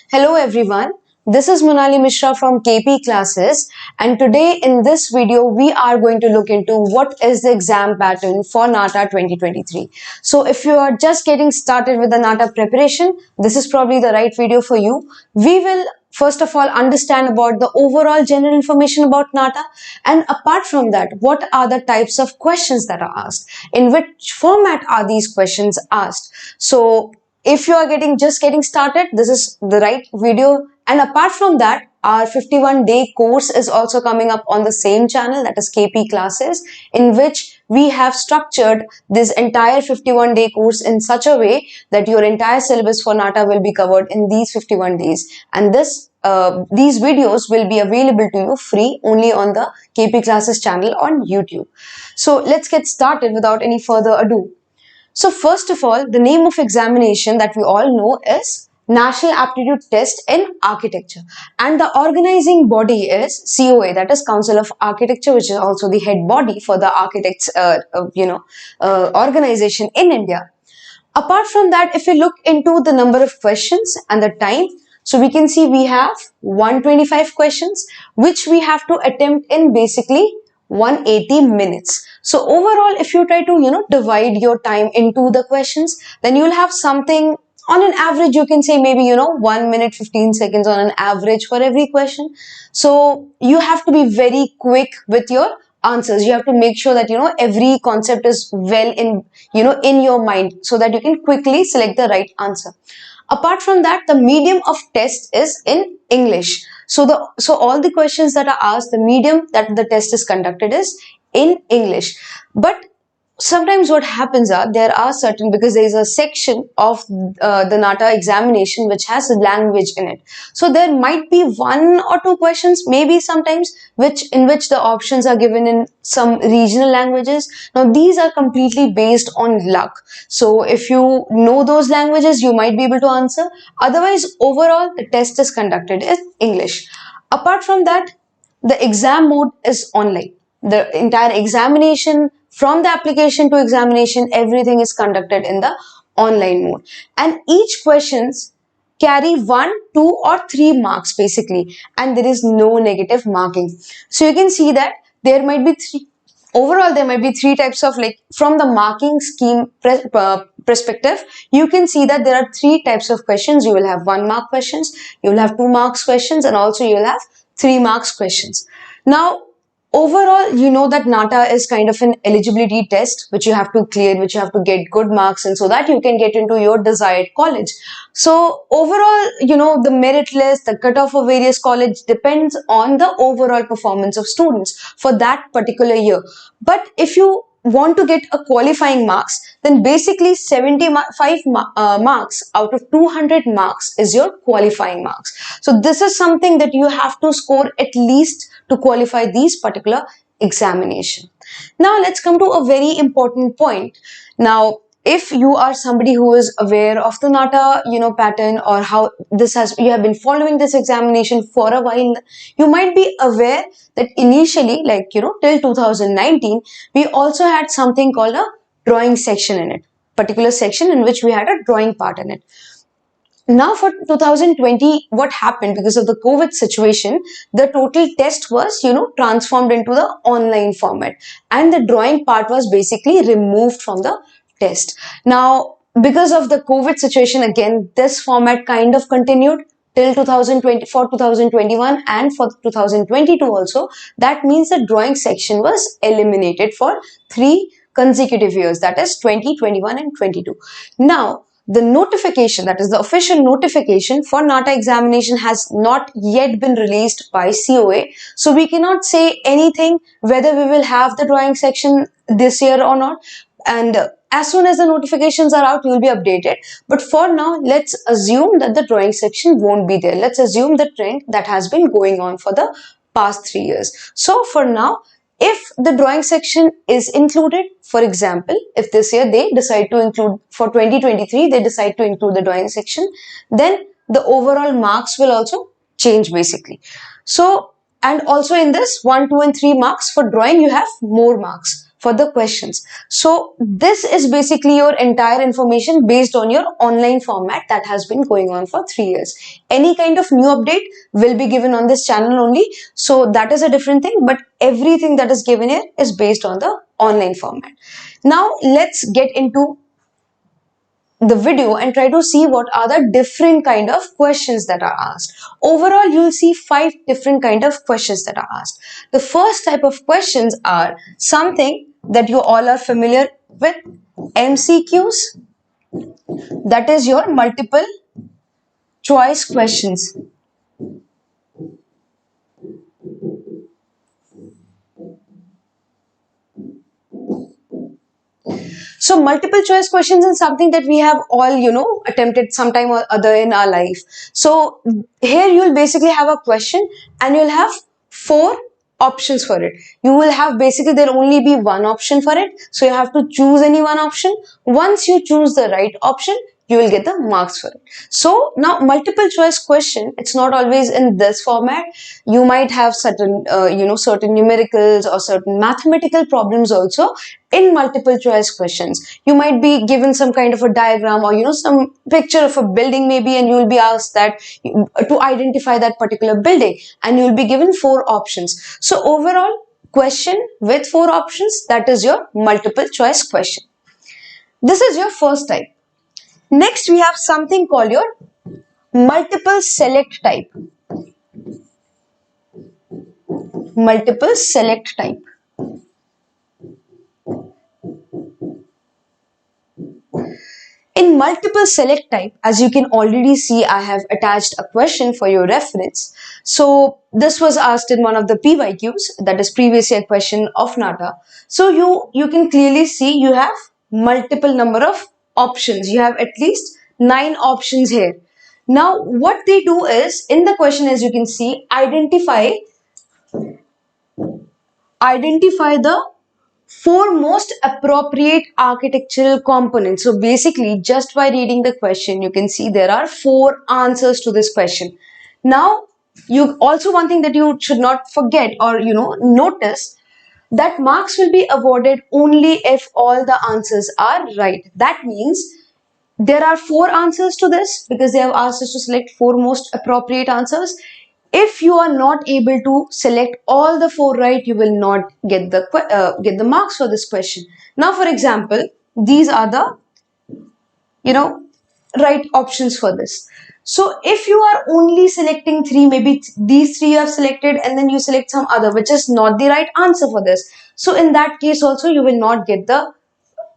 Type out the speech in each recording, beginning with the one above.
Hello everyone, this is Monali Mishra from KP Classes, and today in this video we are going to look into what is the exam pattern for NATA 2023. So if you are just getting started with the NATA preparation, this is probably the right video for you. We will first of all understand about the overall general information about NATA, and apart from that, what are the types of questions that are asked, in which format are these questions asked. So if you are just getting started, this is the right video. And apart from that, our 51-day course is also coming up on the same channel, that is KP Classes, in which we have structured this entire 51-day course in such a way that your entire syllabus for NATA will be covered in these 51 days. And these videos will be available to you free only on the KP Classes channel on YouTube. So let's get started without any further ado. So first of all, the name of examination that we all know is National Aptitude Test in Architecture, and the organizing body is COA, that is Council of Architecture, which is also the head body for the architects organization in India. Apart from that, if you look into the number of questions and the time, so we can see we have 125 questions which we have to attempt in basically 180 minutes. So overall, if you try to divide your time into the questions, then you'll have something on an average, you can say maybe 1 minute 15 seconds on an average for every question. So you have to be very quick with your answers. You have to make sure that every concept is well in your mind, so that you can quickly select the right answer. Apart from that, the medium of test is in English. So all the questions that are asked, the medium that the test is conducted is in English. But sometimes what happens there are certain, because there is a section of the NATA examination which has language in it. So there might be 1 or 2 questions, maybe sometimes, in which the options are given in some regional languages. Now these are completely based on luck. So if you know those languages, you might be able to answer. Otherwise, overall, the test is conducted in English. Apart from that, the exam mode is online. The entire examination, from the application to examination, everything is conducted in the online mode. And each questions carry 1, 2 or 3 marks basically, and there is no negative marking. So you can see that there might be 3. Overall, there might be 3 types of, from the marking scheme perspective, you can see that there are 3 types of questions. You will have 1 mark questions, you will have 2 marks questions, and also you will have 3 marks questions. Now, overall, you know that NATA is kind of an eligibility test which you have to clear, which you have to get good marks in, so that you can get into your desired college. So overall, the merit list, the cutoff of various college depends on the overall performance of students for that particular year. But if you want to get a qualifying marks, then basically 75 marks out of 200 marks is your qualifying marks. So this is something that you have to score at least to qualify these particular examination. Now let's come to a very important point. Now, if you are somebody who is aware of the NATA pattern, or how you have been following this examination for a while, you might be aware that initially, till 2019, we also had something called a drawing section in it, particular section in which we had a drawing part in it. Now for 2020, what happened because of the COVID situation, the total test was, transformed into the online format, and the drawing part was basically removed from the test. Now, because of the COVID situation, again, this format kind of continued till 2020, for 2021 and for 2022 also. That means the drawing section was eliminated for 3 consecutive years, that is 2021 and 22. Now, the notification, that is the official notification for NATA examination, has not yet been released by COA. So we cannot say anything whether we will have the drawing section this year or not. And as soon as the notifications are out, you will be updated. But for now, let's assume that the drawing section won't be there. Let's assume the trend that has been going on for the past 3 years. So for now, if the drawing section is included, for example, if this year they decide to include, for 2023, they decide to include the drawing section, then the overall marks will also change basically. So, and also in this 1, 2 and 3 marks for drawing, you have more marks. for the questions. So this is basically your entire information based on your online format that has been going on for 3 years. Any kind of new update will be given on this channel only. So that is a different thing, but everything that is given here is based on the online format. Now let's get into the video and try to see what are the different kind of questions that are asked. Overall, you'll see 5 different kind of questions that are asked. The first type of questions are something that you all are familiar with, MCQs, that is your multiple choice questions. So multiple choice questions is something that we have all, attempted sometime or other in our life. So here you'll basically have a question and you'll have 4 options for it. You will have basically there'll only be one option for it. So you have to choose any one option. Once you choose the right option, you will get the marks for it. So now multiple choice question, it's not always in this format. You might have certain numericals or certain mathematical problems also in multiple choice questions. You might be given some kind of a diagram or some picture of a building maybe, and you will be asked that to identify that particular building, and you will be given 4 options. So overall question with 4 options, that is your multiple choice question. This is your first type. Next, we have something called your multiple select type. Multiple select type. In multiple select type, as you can already see, I have attached a question for your reference. So this was asked in one of the PYQs, that is previous year question of NATA. So you can clearly see you have multiple number of options. You have at least 9 options here. Now what they do is, in the question, as you can see, identify the 4 most appropriate architectural components. So basically, just by reading the question, you can see there are 4 answers to this question. Now, one thing that you should not forget or notice, that marks will be awarded only if all the answers are right. That means there are 4 answers to this because they have asked us to select 4 most appropriate answers. If you are not able to select all the 4 right, you will not get the marks for this question. Now, for example, these are the right options for this. So if you are only selecting 3, maybe these 3 you have selected and then you select some other which is not the right answer for this. So in that case also you will not get the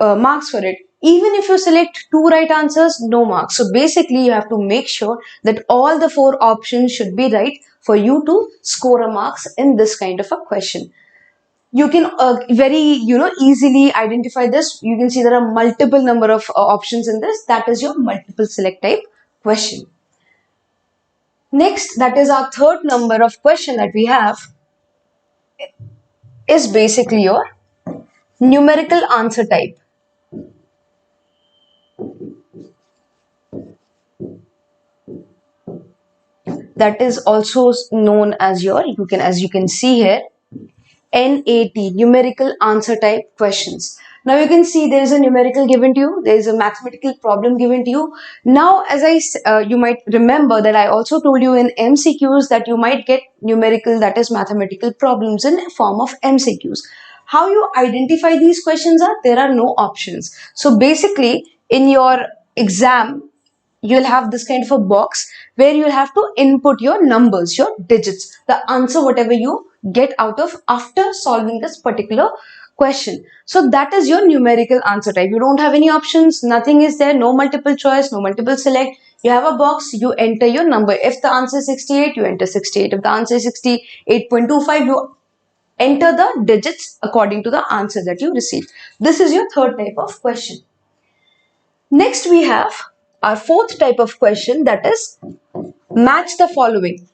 marks for it. Even if you select 2 right answers, no marks. So basically you have to make sure that all the 4 options should be right for you to score a marks in this kind of a question. You can very easily identify this. You can see there are multiple number of options in this. That is your multiple select type question. Next, that is our third number of question that we have, is basically your numerical answer type. That is also known as your, as you can see here, NAT, numerical answer type questions. Now you can see there is a numerical given to you, there is a mathematical problem given to you. Now, as you might remember that I also told you in MCQs that you might get numerical, that is mathematical problems in form of MCQs. How you identify these questions are, there are no options. So basically in your exam, you'll have this kind of a box where you'll have to input your numbers, your digits, the answer whatever you get out of after solving this particular question. So that is your numerical answer type. You don't have any options, nothing is there, no multiple choice, no multiple select. You have a box, you enter your number. If the answer is 68, you enter 68. If the answer is 68.25, you enter the digits according to the answer that you received. This is your third type of question. Next, we have our fourth type of question, that is match the following.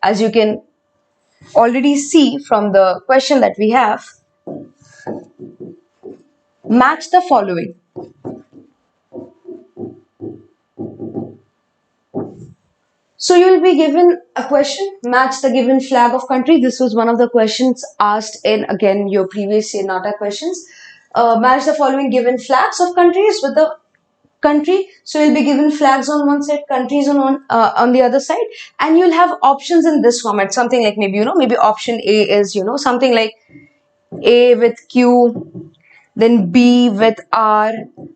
As you can already see from the question that we have, match the following. So you will be given a question, match the given flag of country. This was one of the questions asked in, again, your previous year NATA questions. Match the following given flags of countries with the country. So you'll be given flags on one side, countries on the other side, and you'll have options in this format. Something like maybe, maybe option A is, something like A with Q, then B with R,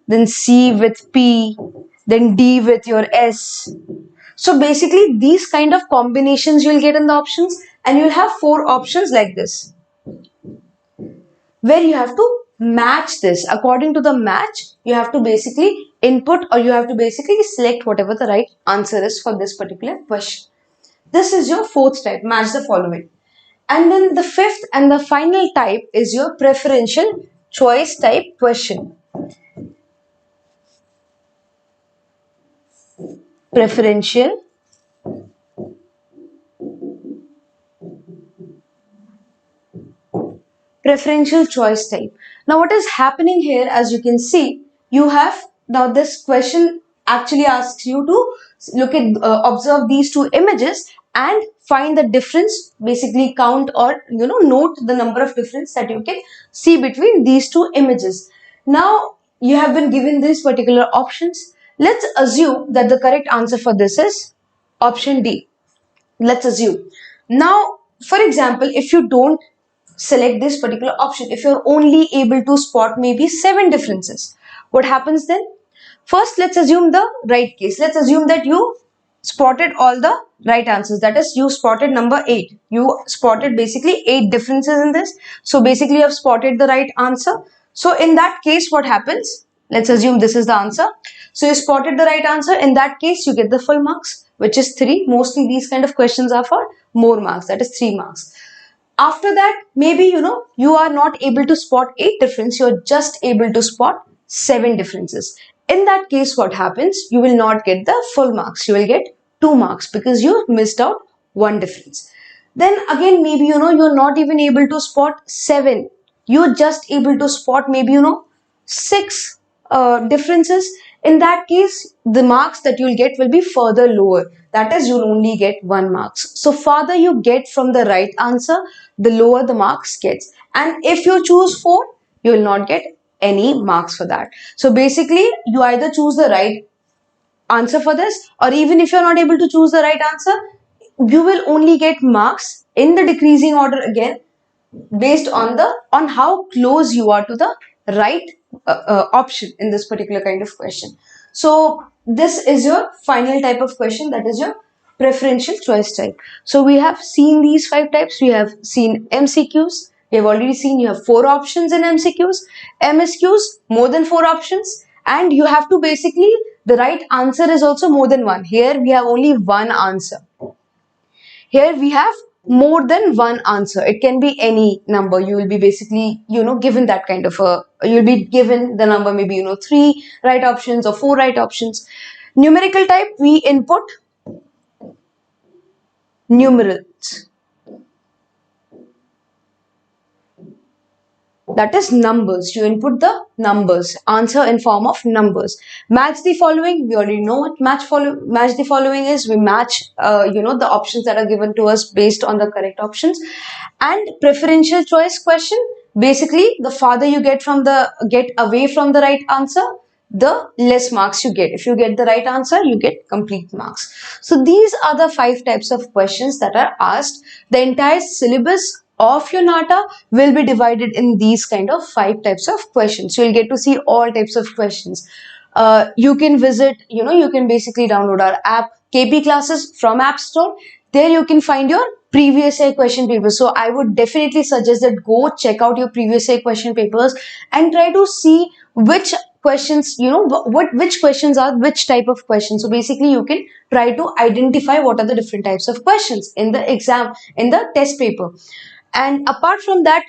then C with P, then D with your S. So basically these kind of combinations you'll get in the options, and you'll have 4 options like this, where you have to match this. According to the match, you have to basically input, or you have to basically select whatever the right answer is for this particular question. This is your 4th type, match the following. And then the 5th and the final type is your preferential choice type question. Preferential choice type. Now what is happening here, as you can see, you have, now this question actually asks you to look at, observe these 2 images and find the difference, basically count or note the number of difference that you can see between these 2 images. Now you have been given these particular options. Let's assume that the correct answer for this is option D. Let's assume. Now, for example, if you don't select this particular option, if you're only able to spot maybe 7 differences, what happens then? First, let's assume the right case. Let's assume that you spotted all the right answers. That is, you spotted number 8. You spotted basically 8 differences in this. So basically you have spotted the right answer. So in that case, what happens? Let's assume this is the answer. So you spotted the right answer. In that case, you get the full marks, which is 3. Mostly these kind of questions are for more marks. That is 3 marks. After that, maybe you are not able to spot 8 differences, you're just able to spot 7 differences. In that case, what happens? You will not get the full marks, you will get 2 marks because you missed out 1 difference. Then again, maybe you're not even able to spot 7, you're just able to spot maybe 6 differences. In that case, the marks that you'll get will be further lower. That is, you'll only get 1 marks. So farther you get from the right answer, the lower the marks gets. And if you choose 4, you will not get any marks for that. So basically, you either choose the right answer for this, or even if you're not able to choose the right answer, you will only get marks in the decreasing order again, based on how close you are to the right option in this particular kind of question. So this is your final type of question, that is your preferential choice type. So we have seen these 5 types. We have seen MCQs. We have already seen you have 4 options in MCQs. MSQs, more than 4 options, and you have to basically, the right answer is also more than 1. Here we have only 1 answer. Here we have more than 1 answer. It can be any number. You will be basically, given that kind of you'll be given the number maybe, 3 right options or 4 right options. Numerical type, we input numerals. That is numbers. You input the numbers. Answer in form of numbers. Match the following. We already know what match the following is. We match, the options that are given to us based on the correct options. And preferential choice question. Basically, the farther you get away from the right answer, the less marks you get. If you get the right answer, you get complete marks. So these are the 5 types of questions that are asked. The entire syllabus of your NATA will be divided in these kind of 5 types of questions. So you'll get to see all types of questions. You can visit, you can basically download our app KP Classes from App Store. There you can find your previous year question papers. So I would definitely suggest that go check out your previous year question papers and try to see which questions, which questions are which type of questions. So basically you can try to identify what are the different types of questions in the exam, in the test paper. And apart from that,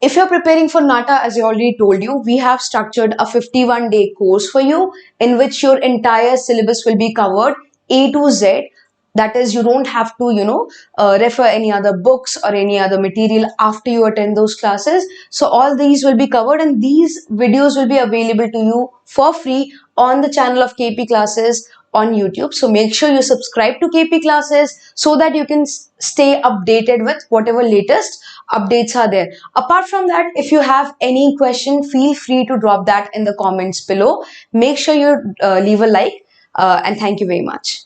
if you're preparing for NATA, as I already told you, we have structured a 51-day course for you in which your entire syllabus will be covered A to Z. That is, you don't have to, refer any other books or any other material after you attend those classes. So all these will be covered, and these videos will be available to you for free on the channel of KP Classes on YouTube. So make sure you subscribe to KP Classes so that you can stay updated with whatever latest updates are there. Apart from that, if you have any question, feel free to drop that in the comments below. Make sure you leave a like and thank you very much.